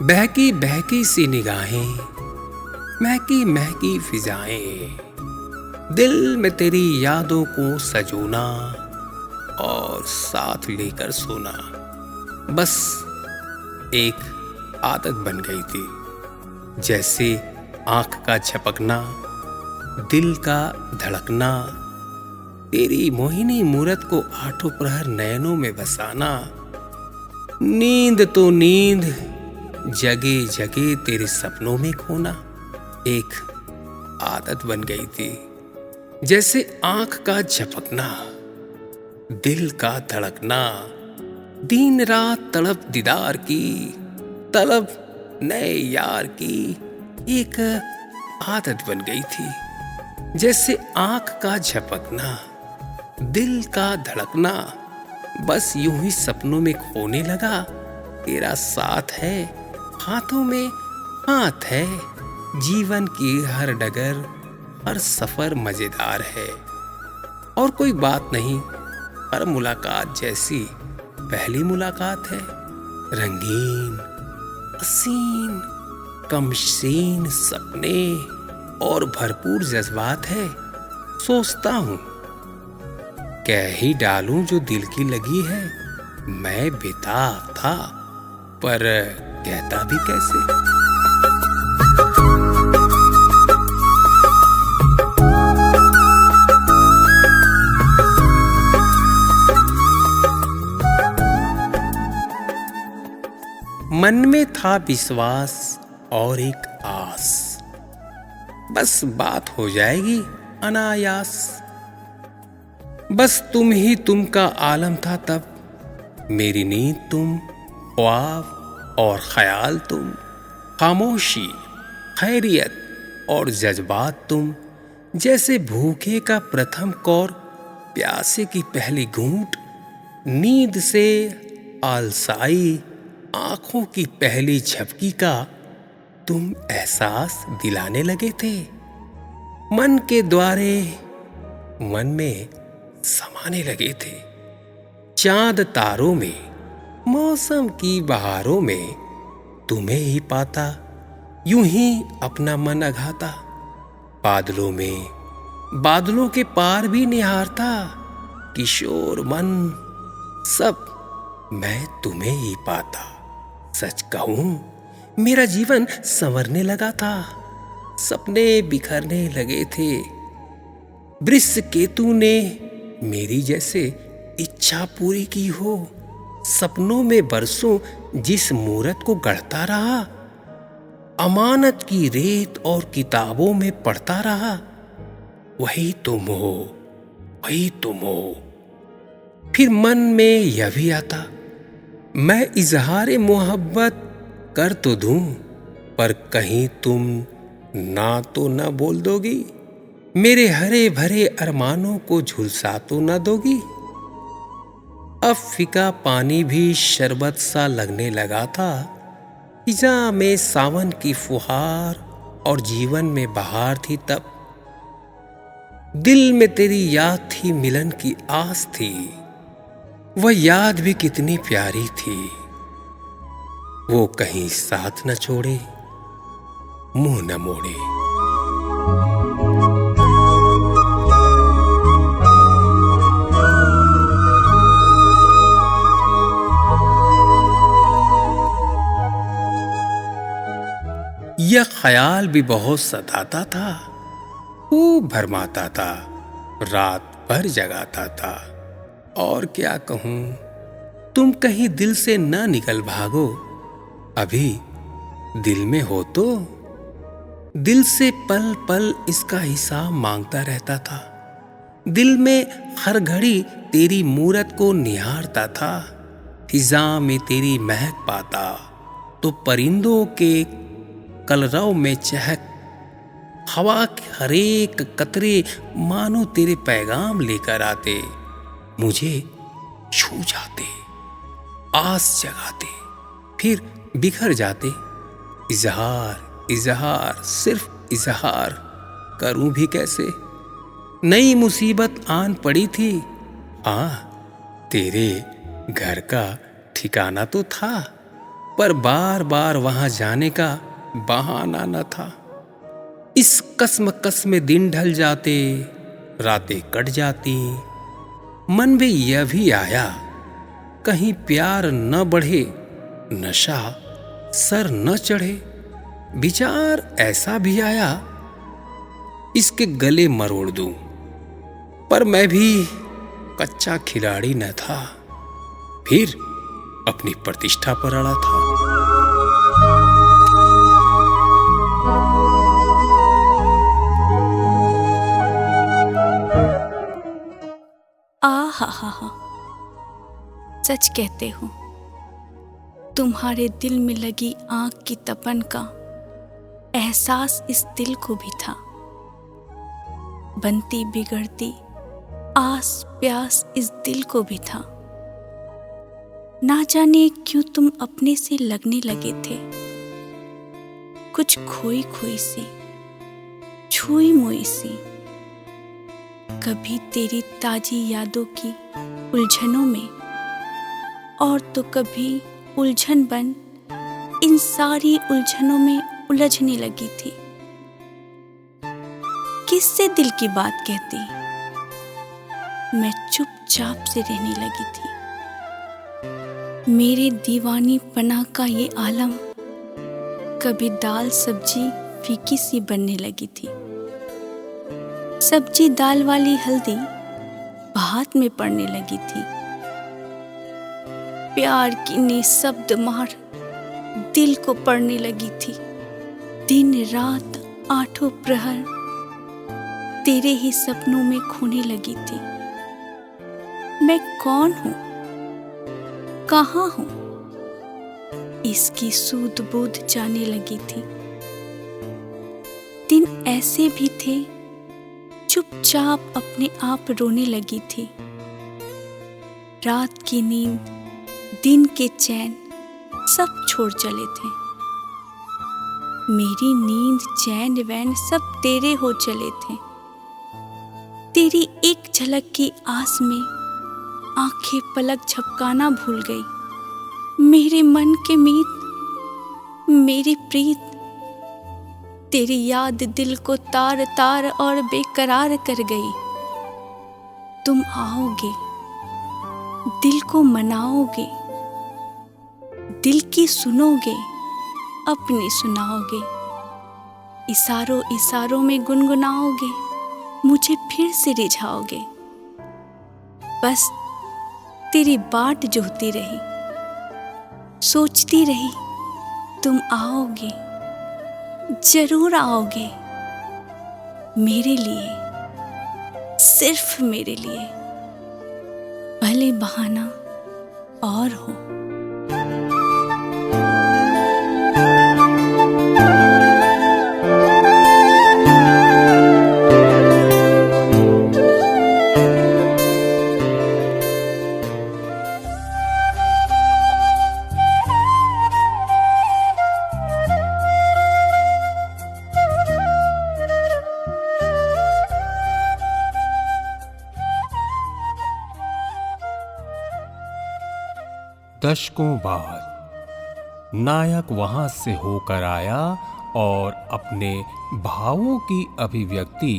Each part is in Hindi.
बहकी बहकी सी निगाहें, महकी महकी फिजाएं, दिल में तेरी यादों को सजोना और साथ लेकर सोना बस एक आदत बन गई थी। जैसे आंख का झपकना, दिल का धड़कना, तेरी मोहिनी मूरत को आठों प्रहर नयनों में बसाना, नींद तो नींद जगे जगे तेरे सपनों में खोना एक आदत बन गई थी। जैसे आंख का झपकना, दिल का धड़कना, दिन रात तड़प दीदार की, तलब नए यार की एक आदत बन गई थी। जैसे आंख का झपकना, दिल का धड़कना, बस यूं ही सपनों में खोने लगा। तेरा साथ है, हाथों में हाथ है, जीवन की हर डगर, हर सफर मजेदार है। और कोई बात नहीं, हर मुलाकात जैसी पहली मुलाकात है। रंगीन, हसीन, कमसीन सपने और भरपूर जज्बात है। सोचता हूँ कह ही डालूं जो दिल की लगी है। मैं बेताब था पर कहता भी कैसे। मन में था विश्वास और एक आस, बस बात हो जाएगी अनायास। बस तुम ही तुम का आलम था तब, मेरी नींद तुम, ख्वाब और ख्याल तुम, खामोशी, खैरियत और जज्बात तुम। जैसे भूखे का प्रथम कौर, प्यासे की पहली घूंट, नींद से आलसाई आंखों की पहली झपकी का तुम एहसास दिलाने लगे थे। मन के द्वारे मन में समाने लगे थे। चांद तारों में, मौसम की बहारों में तुम्हें ही पाता, यूं ही अपना मन अघाता। बादलों में, बादलों के पार भी निहारता, किशोर मन सब मैं तुम्हें ही पाता। सच कहूं मेरा जीवन संवरने लगा था, सपने बिखरने लगे थे। वृष केतु ने मेरी जैसे इच्छा पूरी की हो। सपनों में बरसों जिस मूरत को गढ़ता रहा, अमानत की रेत और किताबों में पढ़ता रहा, वही तुम हो, वही तुम हो। फिर मन में यह भी आता, मैं इजहार मोहब्बत कर तो दूं, पर कहीं तुम ना तो ना बोल दोगी, मेरे हरे भरे अरमानों को झुलसा तो ना दोगी। अब फीका पानी भी शरबत सा लगने लगा था। फिजा में सावन की फुहार और जीवन में बहार थी तब। दिल में तेरी याद थी, मिलन की आस थी, वह याद भी कितनी प्यारी थी। वो कहीं साथ न छोड़े, मुंह न मोड़े। यह ख्याल भी बहुत सताता था, खूब भरमाता था, रात भर जगाता था। और क्या कहूं, तुम कहीं दिल से ना निकल भागो, अभी दिल में हो तो। दिल से पल पल इसका हिसाब मांगता रहता था। दिल में हर घड़ी तेरी मूरत को निहारता था। फिजा में तेरी महक पाता तो परिंदों के कलरव में चहक, हवा के हरेक कतरे मानो तेरे पैगाम लेकर आते, मुझे छू जाते, आस जगाते, फिर बिखर जाते। इजहार इजहार सिर्फ इजहार करूं भी कैसे। नई मुसीबत आन पड़ी थी, हाँ तेरे घर का ठिकाना तो था, पर बार बार वहां जाने का बहाना न था। इस कसमकस में दिन ढल जाते, रातें कट जाती। मन में यह भी आया, कहीं प्यार न बढ़े, नशा सर न चढ़े। विचार ऐसा भी आया, इसके गले मरोड़ दूं। पर मैं भी कच्चा खिलाड़ी न था, फिर अपनी प्रतिष्ठा पर अड़ा था। हा हा हा, सच कहते हो, तुम्हारे दिल में लगी आग की तपन का एहसास इस दिल को भी था। बनती बिगड़ती आस प्यास इस दिल को भी था। ना जाने क्यों तुम अपने से लगने लगे थे, कुछ खोई खोई सी, छुई मुई सी। कभी तेरी ताजी यादों की उलझनों में, और तो कभी उलझन बन इन सारी उलझनों में उलझने लगी थी। किससे दिल की बात कहती, मैं चुपचाप से रहने लगी थी। मेरे दीवानी पना का ये आलम कभी दाल सब्जी फीकी सी बनने लगी थी। सब्जी दाल वाली हल्दी भात में पड़ने लगी थी। प्यार की निःशब्द मार दिल को पड़ने लगी थी। दिन रात आठों प्रहर तेरे ही सपनों में खोने लगी थी। मैं कौन हूं, कहां हूं, इसकी सूध बूध जाने लगी थी। दिन ऐसे भी थे चुपचाप अपने आप रोने लगी थी। रात की नींद, दिन के चैन सब छोड़ चले थे। मेरी नींद चैन वैन सब तेरे हो चले थे। तेरी एक झलक की आस में आंखें पलक झपकाना भूल गई। मेरे मन के मीत, मेरी प्रीत, तेरी याद दिल को तार तार और बेकरार कर गई। तुम आओगे, दिल को मनाओगे, दिल की सुनोगे, अपनी सुनाओगे। इशारों इशारों में गुनगुनाओगे, मुझे फिर से रिझाओगे। बस तेरी बाट जोहती रही, सोचती रही, तुम आओगे, जरूर आओगे। मेरे लिए, सिर्फ मेरे लिए, भले बहाना और हो। दशकों बाद नायक वहां से होकर आया और अपने भावों की अभिव्यक्ति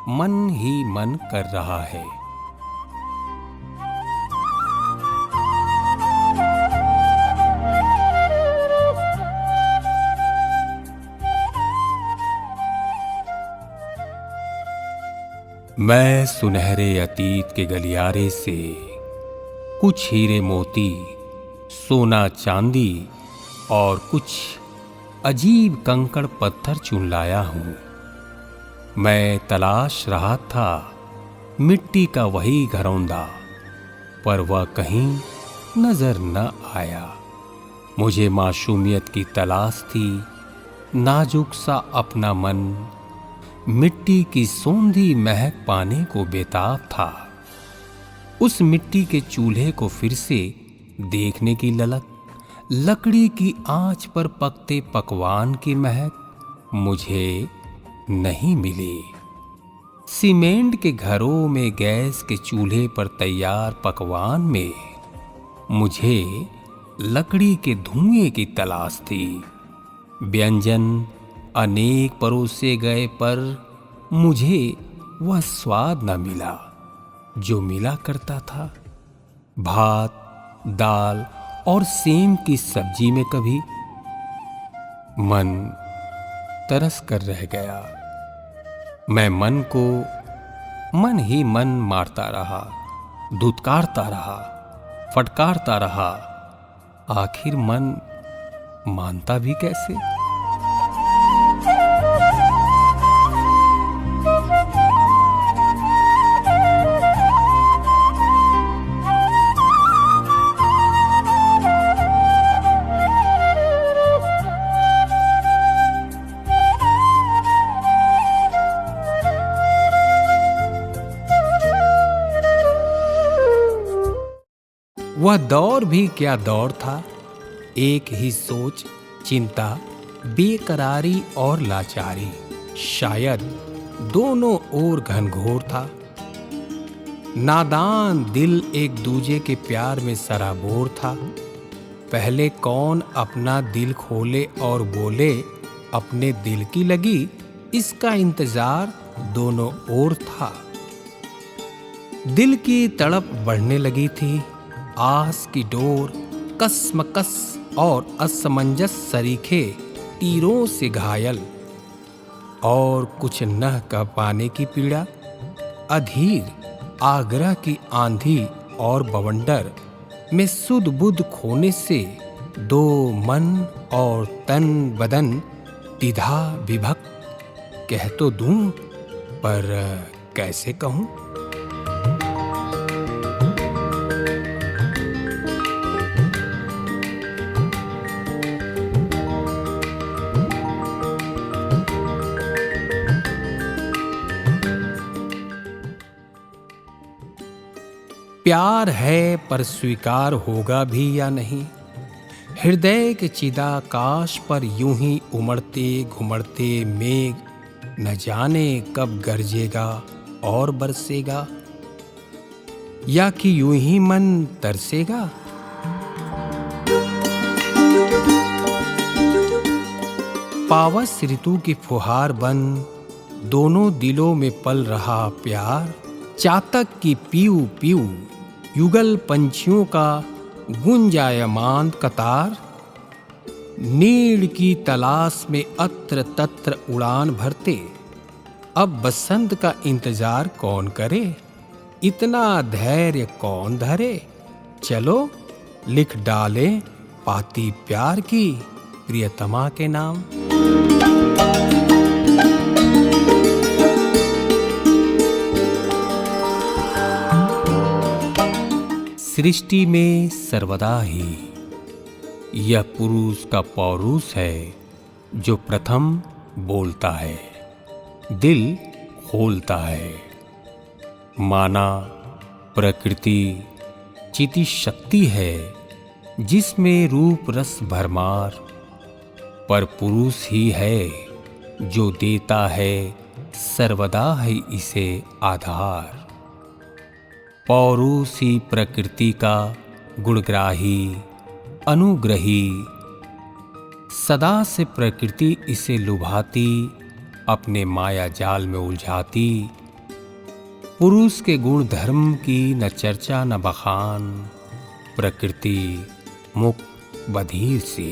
मन ही मन कर रहा है। मैं सुनहरे अतीत के गलियारे से कुछ हीरे मोती, सोना चांदी और कुछ अजीब कंकड़ पत्थर चुन लाया हूं। मैं तलाश रहा था मिट्टी का वही घरौंदा, पर वह कहीं नजर न आया। मुझे मासूमियत की तलाश थी, नाजुक सा अपना मन मिट्टी की सोंधी महक पाने को बेताब था। उस मिट्टी के चूल्हे को फिर से देखने की ललक, लकड़ी की आंच पर पकते पकवान की महक मुझे नहीं मिली। सीमेंट के घरों में गैस के चूल्हे पर तैयार पकवान में मुझे लकड़ी के धुएं की तलाश थी। व्यंजन अनेक परोसे गए पर मुझे वह स्वाद न मिला जो मिला करता था भात, दाल और सेम की सब्जी में। कभी मन तरस कर रह गया। मैं मन को मन ही मन मारता रहा, धुतकारता रहा, फटकारता रहा। आखिर मन मानता भी कैसे? वह दौर भी क्या दौर था। एक ही सोच, चिंता, बेकरारी और लाचारी, शायद दोनों ओर घनघोर था। नादान दिल एक दूजे के प्यार में सराबोर था। पहले कौन अपना दिल खोले और बोले अपने दिल की लगी, इसका इंतजार दोनों ओर था। दिल की तड़प बढ़ने लगी थी। आस की डोर कसमकस और असमंजस सरीखे तीरों से घायल, और कुछ न कह पाने की पीड़ा। अधीर आग्रह की आंधी और बवंडर में सुध बुध खोने से दो मन और तन बदन द्विधा विभक्त। कह तो दूं पर कैसे कहूं? प्यार है पर स्वीकार होगा भी या नहीं। हृदय के चिदाकाश पर यूं ही उमड़ते घुमड़ते मेघ न जाने कब गरजेगा और बरसेगा, या कि यूं ही मन तरसेगा। पावस ऋतु की फुहार बन दोनों दिलों में पल रहा प्यार। चातक की पीऊ पीऊ युगल पंछियों का गुंजायमान कतार। नीड़ की तलाश में अत्र तत्र उड़ान भरते। अब बसंत का इंतजार कौन करे, इतना धैर्य कौन धरे। चलो लिख डाले पाती प्यार की प्रियतमा के नाम। सृष्टि में सर्वदा ही यह पुरुष का पौरुष है जो प्रथम बोलता है, दिल खोलता है। माना प्रकृति चिति शक्ति है जिसमें रूप रस भरमार, पर पुरुष ही है जो देता है सर्वदा है इसे आधार। पौरुषी प्रकृति का गुणग्राही अनुग्रही, सदा से प्रकृति इसे लुभाती अपने माया जाल में उलझाती। पुरुष के गुण धर्म की न चर्चा न बखान, प्रकृति मुक्त बधिर से।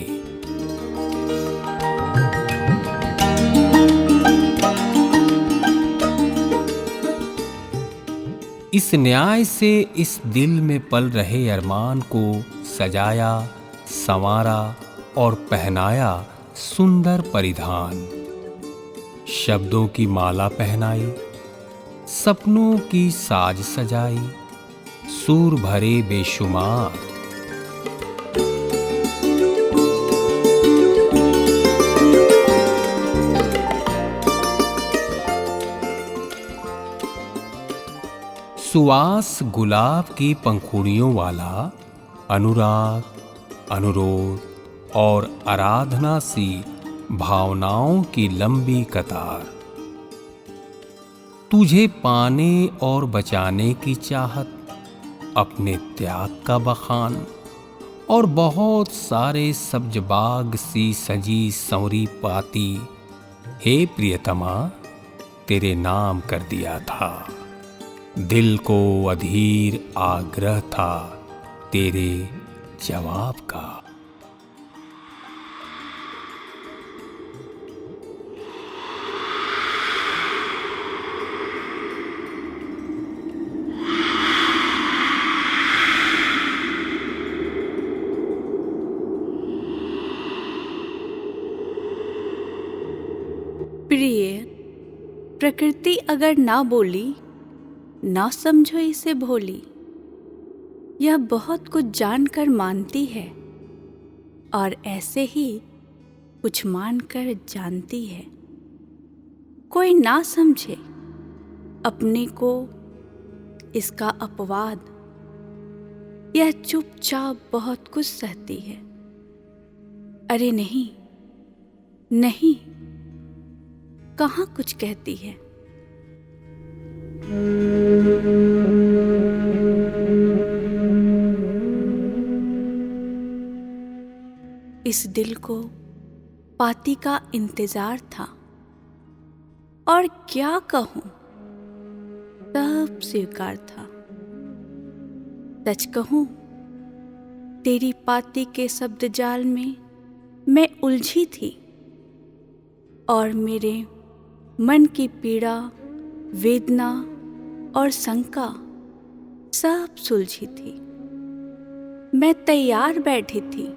इस न्याय से इस दिल में पल रहे अरमान को सजाया, संवारा और पहनाया सुंदर परिधान। शब्दों की माला पहनाई, सपनों की साज सजाई, सूर भरे बेशुमार। सुवास गुलाब की पंखुड़ियों वाला अनुराग, अनुरोध और आराधना सी भावनाओं की लंबी कतार। तुझे पाने और बचाने की चाहत, अपने त्याग का बखान और बहुत सारे सब्ज बाग सी सजी संवरी पाती हे प्रियतमा तेरे नाम कर दिया था। दिल को अधीर आग्रह था तेरे जवाब का। प्रिय, प्रकृति अगर ना बोली, ना समझो इसे भोली। यह बहुत कुछ जानकर मानती है और ऐसे ही कुछ मानकर जानती है। कोई ना समझे अपने को इसका अपवाद, यह चुपचाप बहुत कुछ सहती है। अरे नहीं नहीं, कहाँ कुछ कहती है। इस दिल को पाती का इंतजार था और क्या कहूं, सब स्वीकार था। सच कहूं, तेरी पाती के शब्द जाल में मैं उलझी थी और मेरे मन की पीड़ा, वेदना और शंका सब सुलझी थी। मैं तैयार बैठी थी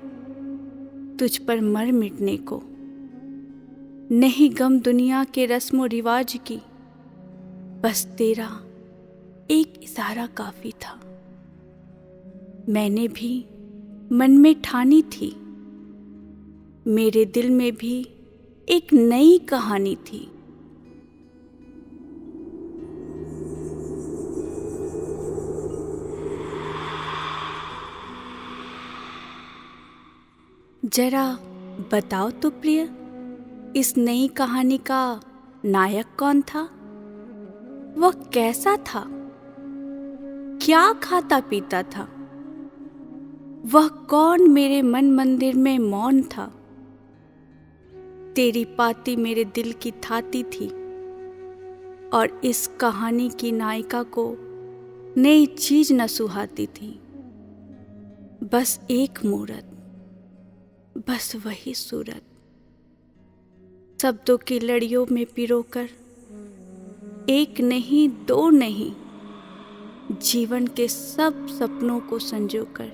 तुझ पर मर मिटने को। नहीं गम दुनिया के रस्मों रिवाज की, बस तेरा एक इशारा काफी था। मैंने भी मन में ठानी थी, मेरे दिल में भी एक नई कहानी थी। जरा बताओ तो प्रिय, इस नई कहानी का नायक कौन था? वह कैसा था? क्या खाता पीता था? वह कौन मेरे मन मंदिर में मौन था? तेरी पाती मेरे दिल की थाती थी और इस कहानी की नायिका को नई चीज न सुहाती थी। बस एक मूरत, बस वही सूरत, शब्दों की लड़ियों में पिरोकर, एक नहीं दो नहीं, जीवन के सब सपनों को संजोकर,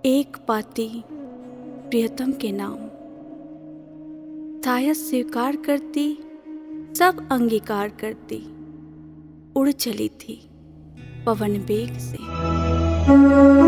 एक पाती प्रियतम के नाम। शायद स्वीकार करती, सब अंगीकार करती, उड़ चली थी पवन वेग से।